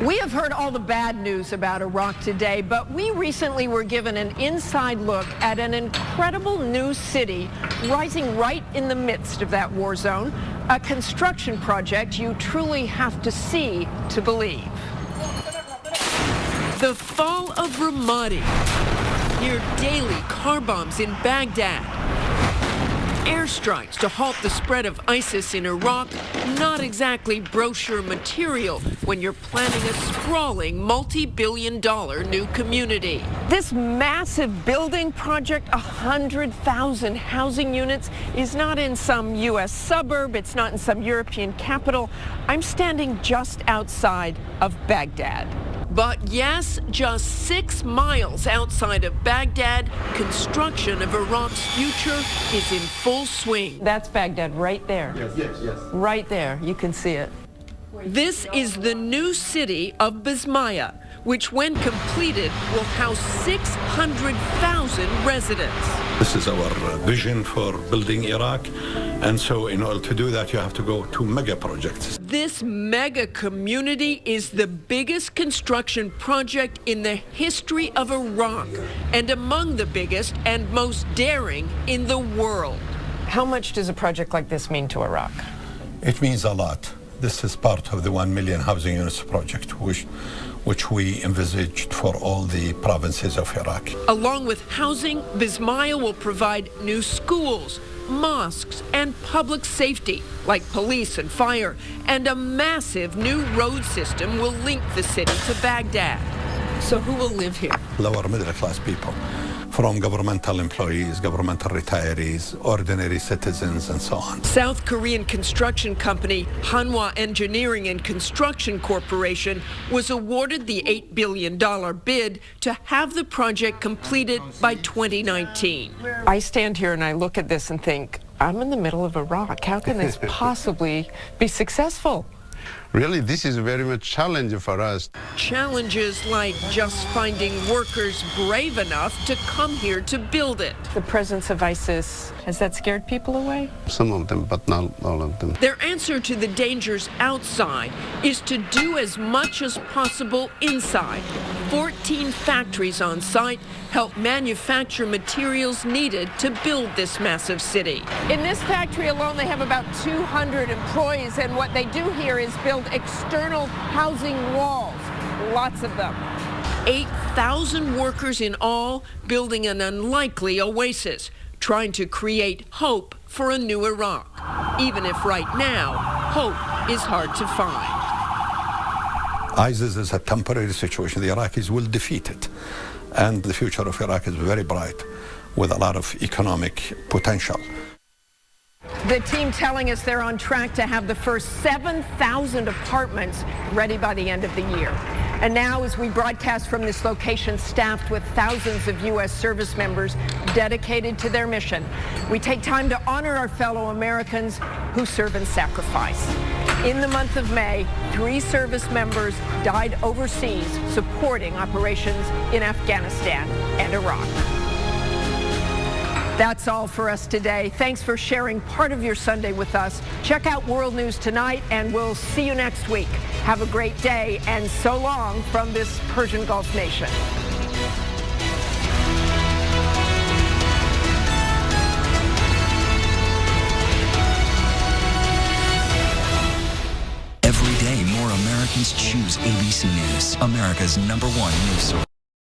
We have heard all the bad news about Iraq today, but we recently were given an inside look at an incredible new city rising right in the midst of that war zone, a construction project you truly have to see to believe. The fall of Ramadi, near daily car bombs in Baghdad, airstrikes to halt the spread of ISIS in Iraq, not exactly brochure material when you're planning a sprawling multi-billion-dollar new community. This massive building project, 100,000 housing units, is not in some U.S. suburb, it's not in some European capital. I'm standing just outside of Baghdad. But yes, just 6 miles outside of Baghdad, construction of Iraq's future is in full swing. That's Baghdad right there. Yes. Right there, you can see it. This is the new city of Bismaya, which when completed will house 600,000 residents. This is our vision for building Iraq. And so in order to do that, you have to go to mega projects. This mega community is the biggest construction project in the history of Iraq and among the biggest and most daring in the world. How much does a project like this mean to Iraq? It means a lot. This is part of the 1 million housing units project, which we envisaged for all the provinces of Iraq. Along with housing, Bismaya will provide new schools, mosques, and public safety, like police and fire, and a massive new road system will link the city to Baghdad. So who will live here? Lower middle class people, from governmental employees, governmental retirees, ordinary citizens, and so on. South Korean construction company Hanwha Engineering and Construction Corporation was awarded the $8 billion bid to have the project completed by 2019. I stand here and I look at this and think, I'm in the middle of Iraq. How can this possibly be successful? Really, this is very much challenge for us. Challenges like just finding workers brave enough to come here to build it. The presence of ISIS, has that scared people away? Some of them, but not all of them. Their answer to the dangers outside is to do as much as possible inside. 14 factories on site help manufacture materials needed to build this massive city. In this factory alone, they have about 200 employees, and what they do here is build external housing walls, lots of them. 8,000 workers in all, building an unlikely oasis, trying to create hope for a new Iraq, even if right now, hope is hard to find. ISIS is a temporary situation. The Iraqis will defeat it. And the future of Iraq is very bright, with a lot of economic potential. The team telling us they're on track to have the first 7,000 apartments ready by the end of the year. And now, as we broadcast from this location staffed with thousands of U.S. service members dedicated to their mission, we take time to honor our fellow Americans who serve and sacrifice. In the month of May, 3 service members died overseas supporting operations in Afghanistan and Iraq. That's all for us today. Thanks for sharing part of your Sunday with us. Check out World News Tonight, and we'll see you next week. Have a great day, and so long from this Persian Gulf nation. Every day, more Americans choose ABC News, America's #1 news source.